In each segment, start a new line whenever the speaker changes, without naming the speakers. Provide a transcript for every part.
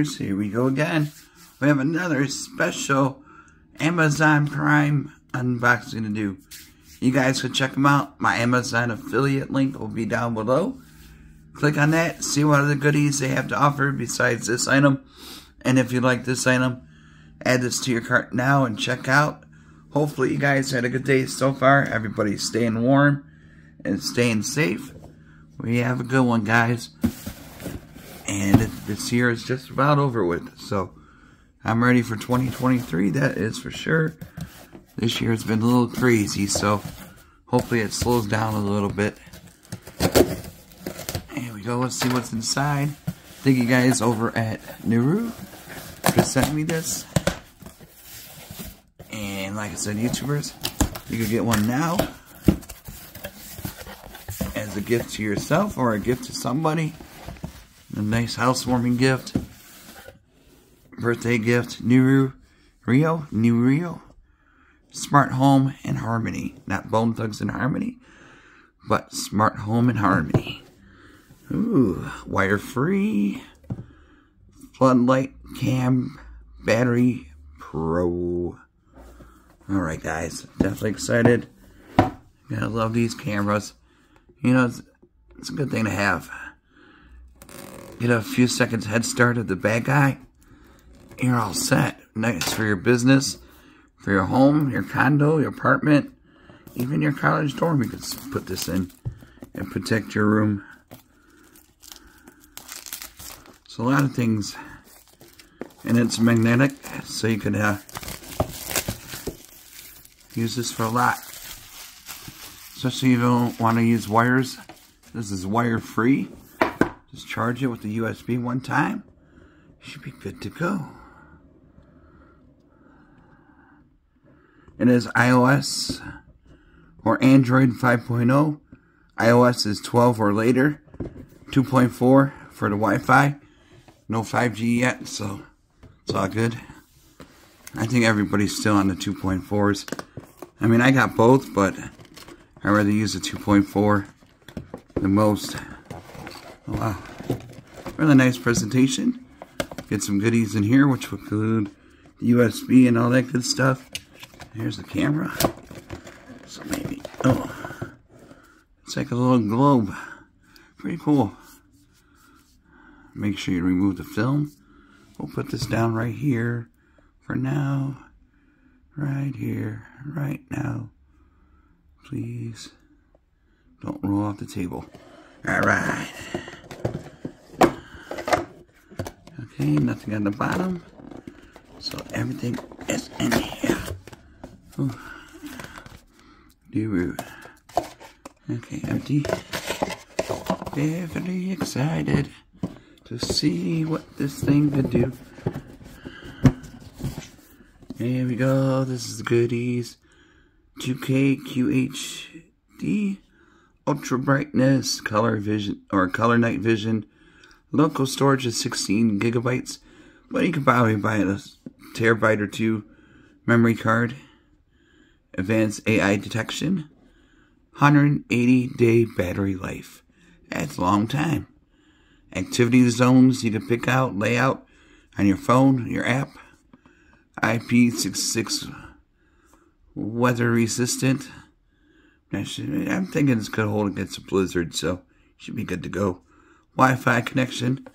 YouTubers, here we go again. We have another special Amazon Prime unboxing to do. You guys can check them out. My Amazon affiliate link will be down below. Click on that, see what other goodies they have to offer besides this item. And if you like this item, add this to your cart now and check out. Hopefully you guys had a good day so far. Everybody's staying warm and staying safe. We have a good one, guys. And this year is just about over with. So I'm ready for 2023, that is for sure. This year has been a little crazy, so hopefully it slows down a little bit. Here we go, let's see what's inside. Thank you guys over at Noorio for sending me this. And like I said, YouTubers, you can get one now as a gift to yourself or a gift to somebody. A nice housewarming gift, birthday gift. Noorio, Smart Home and Harmony, not Bone Thugs and Harmony, but Smart Home and Harmony. Ooh, wire free, FloodLight Cam Battery Pro. All right, guys, definitely excited. Gotta love these cameras. You know, it's a good thing to have. Get a few seconds head start of the bad guy. You're all set. Nice for your business, for your home, your condo, your apartment, even your college dorm. You can put this in and protect your room. So a lot of things, and it's magnetic, so you can use this for a lot. Especially if you don't want to use wires. This is wire free. Just charge it with the USB one time. You should be good to go. It is iOS or Android 5.0. iOS is 12 or later. 2.4 for the Wi-Fi. No 5G yet, so it's all good. I think everybody's still on the 2.4s. I mean, I got both, but I'd rather use the 2.4 the most. Oh, wow. Really nice presentation. Get some goodies in here, which will include the USB and all that good stuff. Here's the camera. So maybe, oh, it's like a little globe. Pretty cool. Make sure you remove the film. We'll put this down right here for now. Right here, right now. Please don't roll off the table. Alright. Okay, nothing on the bottom. So everything is in here. Noorio. Okay, empty. Definitely excited to see what this thing could do. Here we go. This is the goodies. 2K QHD. Ultra brightness, color vision or color night vision. Local storage is 16 gigabytes, but you can probably buy a terabyte or two memory card. Advanced AI detection. 180-day battery life. That's a long time. Activity zones you can pick out, layout on your phone, your app. IP66 weather resistant. I'm thinking it's going to hold against a blizzard, so should be good to go. Wi-Fi connection.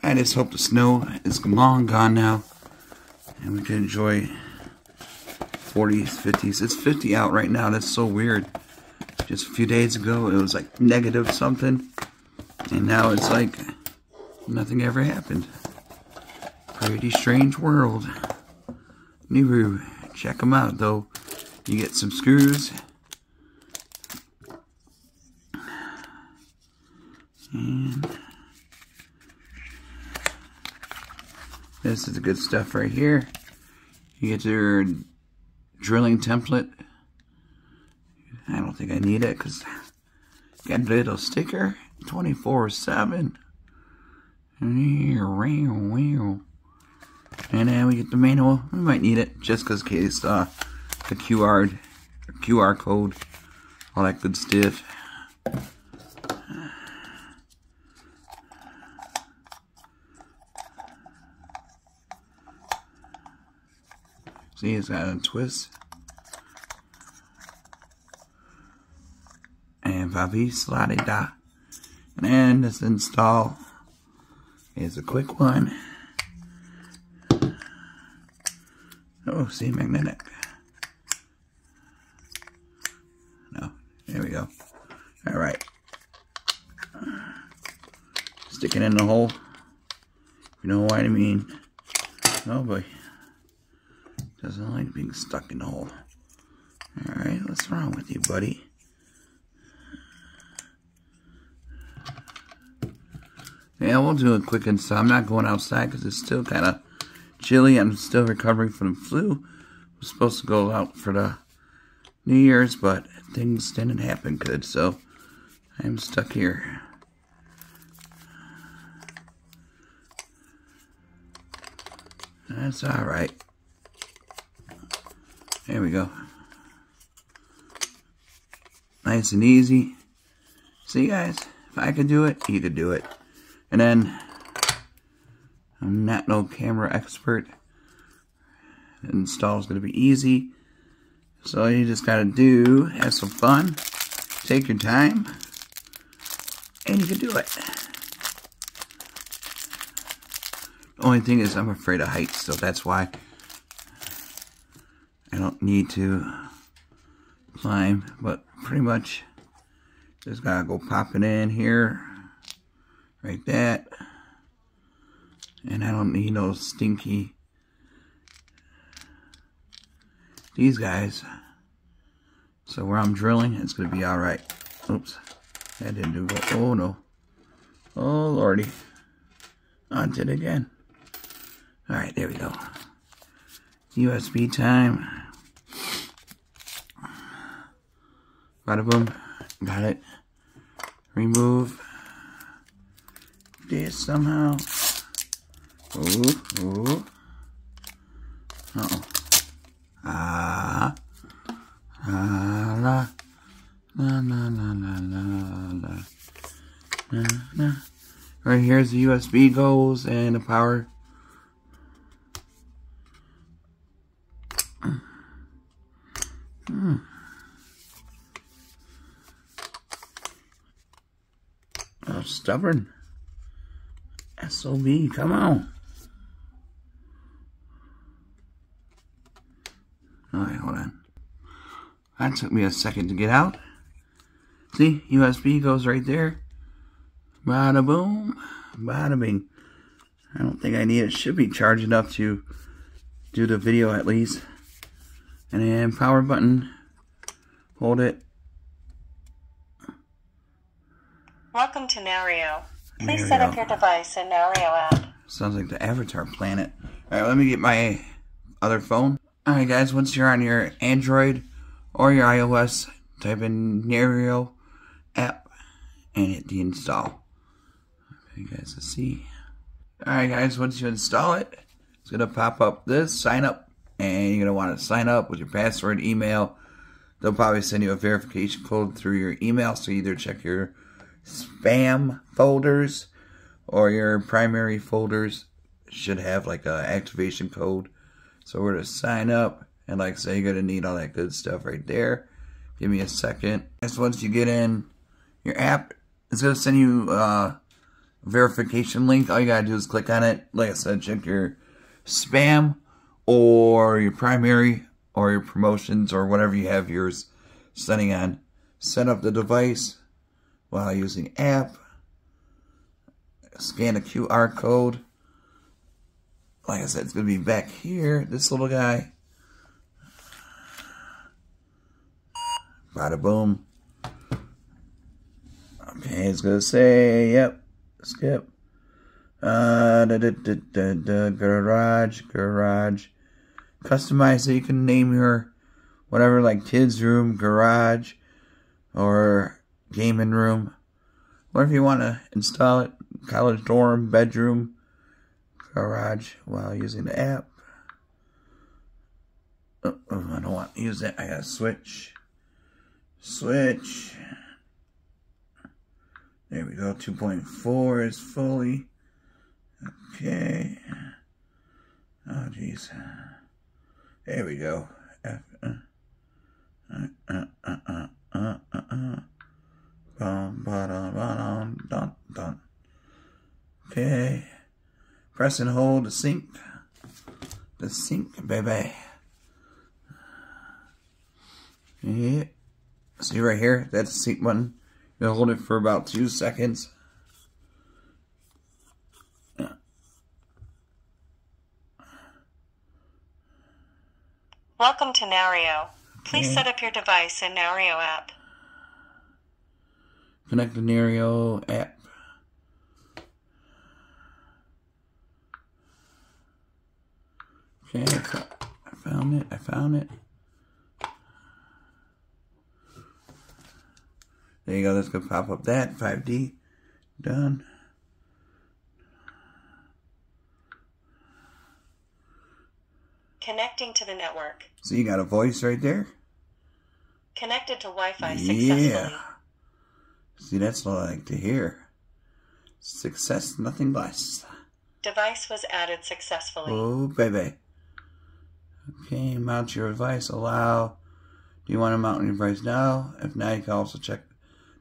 I just hope the snow is long gone now, and we can enjoy 40s, 50s. It's 50 out right now. That's so weird. Just a few days ago, it was like negative something, and now it's like nothing ever happened. Pretty strange world. Noorio. Check them out, though. You get some screws. And this is the good stuff right here. You get your drilling template. I don't think I need it because got a little sticker. 24/7. And then we get the manual. We might need it just because case the QR code, all that good stuff. See, it's got a twist. And Vavis La De Da. And this install is a quick one. Oh, see, magnetic. No, there we go. Alright. Stick it in the hole. You know what I mean? Oh boy. Doesn't like being stuck in the hole. Alright, what's wrong with you, buddy? Yeah, we'll do a quick install. I'm not going outside because it's still kind of chilly. I'm still recovering from the flu. I was supposed to go out for the New Year's, but things didn't happen good, so I'm stuck here. That's alright. There we go. Nice and easy. See, guys, if I could do it, you could do it. And then, I'm not no camera expert. The install is going to be easy. So you just got to do, have some fun, take your time, and you can do it. The only thing is I'm afraid of heights, so that's why I don't need to climb. But pretty much, just got to go pop it in here. Like that. And I don't need no stinky these guys. So where I'm drilling, it's going to be alright. Oops. That didn't do good. Oh no. Oh lordy. On to it again. Alright, there we go. USB time. Bada boom. Got it. Remove this somehow. Ooh. Uh-oh. La. Right here's the USB goes and the power. Oh, stubborn. SOB, come on. Alright, hold on. That took me a second to get out. See, USB goes right there. Bada boom, bada bing. I don't think I need it. Should be charged enough to do the video at least. And then power button. Hold it.
Welcome to Noorio. Please set up your device in Noorio app.
Sounds like the Avatar planet. Alright, let me get my other phone. Alright guys, once you're on your Android or your iOS, type in Noorio app and hit the install. Okay, you guys can see. Alright guys, once you install it, it's going to pop up this sign up. And you're going to want to sign up with your password, email. They'll probably send you a verification code through your email. So either check your spam folders or your primary folders should have like a activation code. So we're going to sign up, and like I say, you're going to need all that good stuff right there. Give me a second. Just once you get in your app, it's going to send you a verification link. All you got to do is click on it. Like I said, check your spam or your primary or your promotions or whatever you have yours setting on. Set up the device while using app. Scan a QR code. Like I said, it's going to be back here. This little guy. Bada boom. Okay, it's going to say, yep, skip. Garage. Customize so you can name your whatever, like kids room, garage, or gaming room. Whatever you want to install it. College dorm, bedroom, garage while using the app. I don't want to use that. I gotta switch. Switch. There we go. 2.4 is fully. Okay. Oh, jeez. There we go. Okay. Press and hold to sync. The sync, baby. Yeah. See right here? That's the sync button. You'll hold it for about 2 seconds.
Welcome to Noorio. Please set up your device in Noorio app.
Connect the Noorio app. Okay, I found it. I found it. There you go. Let's go pop up that 5D. Done.
Connecting to the network.
So you got a voice right there?
Connected to Wi-Fi successfully.
Yeah. See, that's what I like to hear. Success, nothing less.
Device was added successfully.
Oh, baby. Okay, mount your device. Allow. Do you want to mount your device now? If not, you can also check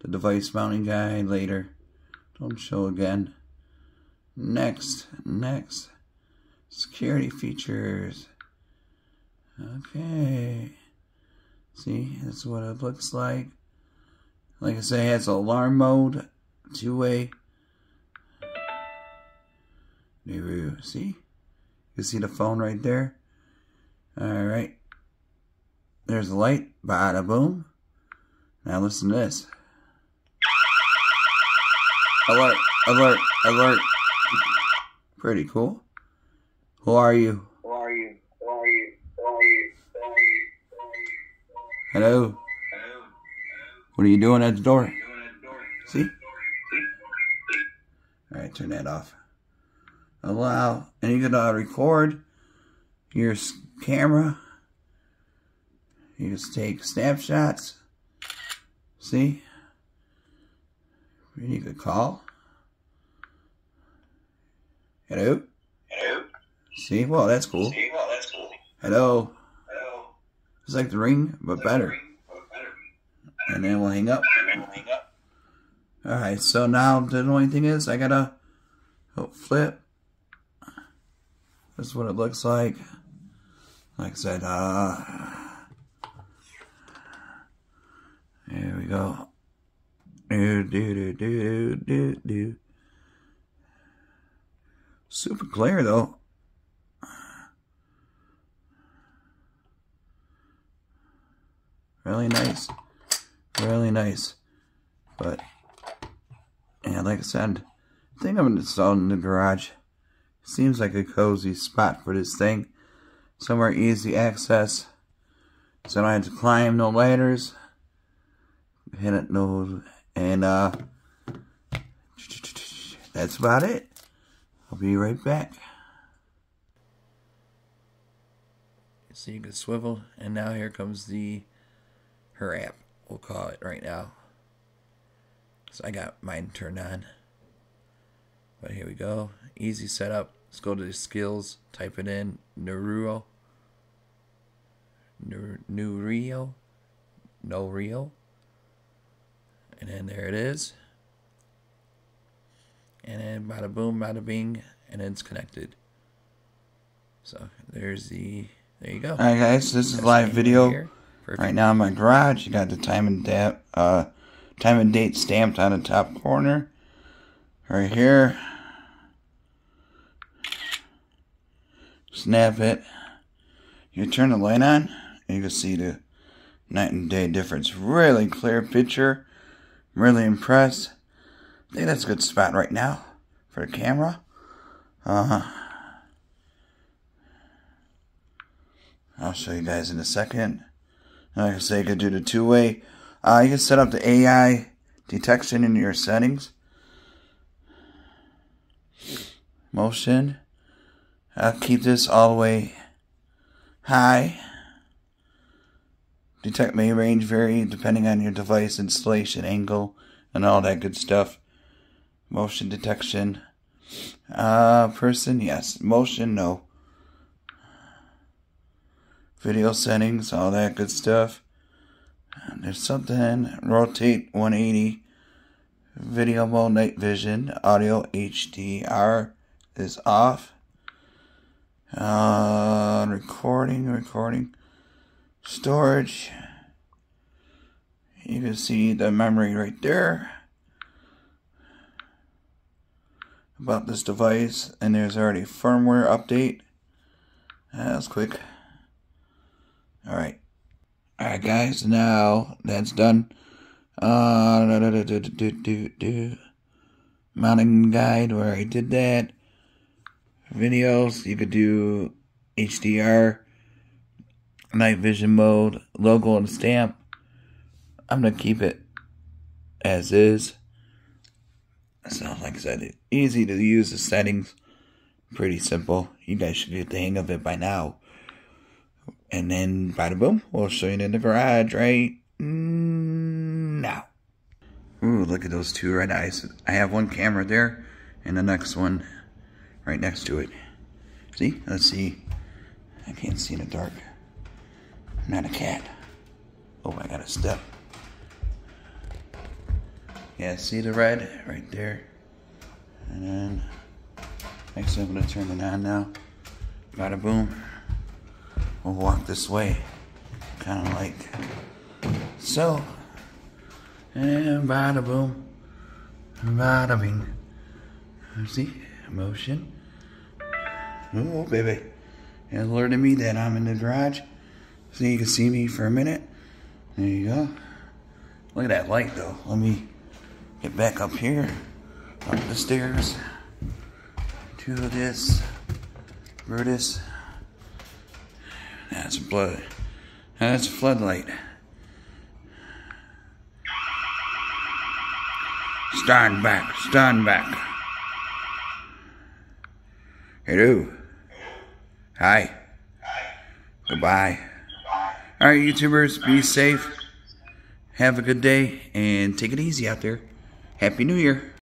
the device mounting guide later. Don't show again. Next. Next. Security features. Okay. See, that's what it looks like. Like I say, it has alarm mode, 2-way. See? You can see the phone right there. Alright. There's the light. Bada boom. Now listen to this. Alert, alert, alert. Pretty cool. Who are you?
Who are you? Who are you? Who are you? Who are you?
Hello.
Hello.
What are you doing at the door? See? Alright, turn that off. Allow. And you can record your camera. You just take snapshots. See? You could call. Hello?
Hello.
See? Well, that's cool.
See? Well, that's cool.
Hello?
Hello.
It's like the ring, but better. And then we'll hang up. Alright, so now the only thing is I gotta flip. That's what it looks like. Like I said, there we go. Super clear though. Really nice. Really nice. But, yeah, like I said, I think I'm going to install it in the garage. Seems like a cozy spot for this thing. Somewhere easy access. So I don't have to climb no ladders. Hit it no. And, that's about it. I'll be right back. So you can swivel, and now here comes her app. We'll call it right now. So I got mine turned on. But here we go. Easy setup. Let's go to the skills. Type it in. Noorio. Noorio. And then there it is. And then bada boom, bada bing. And it's connected. So there you go. Alright guys, this is live video. Right now in my garage, you got the time and date stamped on the top corner. Right here. Snap it. You turn the light on, and you can see the night and day difference. Really clear picture. I'm really impressed. I think that's a good spot right now for the camera. I'll show you guys in a second. Like I say, you can do the 2-way. You can set up the AI detection in your settings. Motion. I'll keep this all the way high. Detect may range vary depending on your device installation angle and all that good stuff. Motion detection. Person, yes. Motion, no. video settings, all that good stuff. There's something, rotate 180, video mode, night vision, audio HDR is off. Recording, storage. You can see the memory right there about this device, and there's already firmware update. That was quick. Alright guys, now that's done. Mounting guide where I did that. Videos, you could do HDR, night vision mode, logo and stamp. I'm gonna keep it as is. So like I said, easy to use the settings, pretty simple. You guys should get the hang of it by now. And then bada boom, we'll show you in the garage right now. Ooh, look at those two red eyes. I have one camera there and the next one right next to it. See? Let's see. I can't see in the dark. I'm not a cat. Oh, I got a step. Yeah, see the red right there? And then, actually I'm going to turn it on now. Bada boom. We'll walk this way. Kind of like so. And bada boom. Bada bing. See? Motion. Oh, baby. It alerted me that I'm in the garage. So you can see me for a minute. There you go. Look at that light, though. Let me get back up here. Up the stairs. To this. Brutus. That's blood. That's a floodlight. Stand back. Stand back. Hello. Hi. Goodbye. Alright, YouTubers, be safe. Have a good day and take it easy out there. Happy New Year.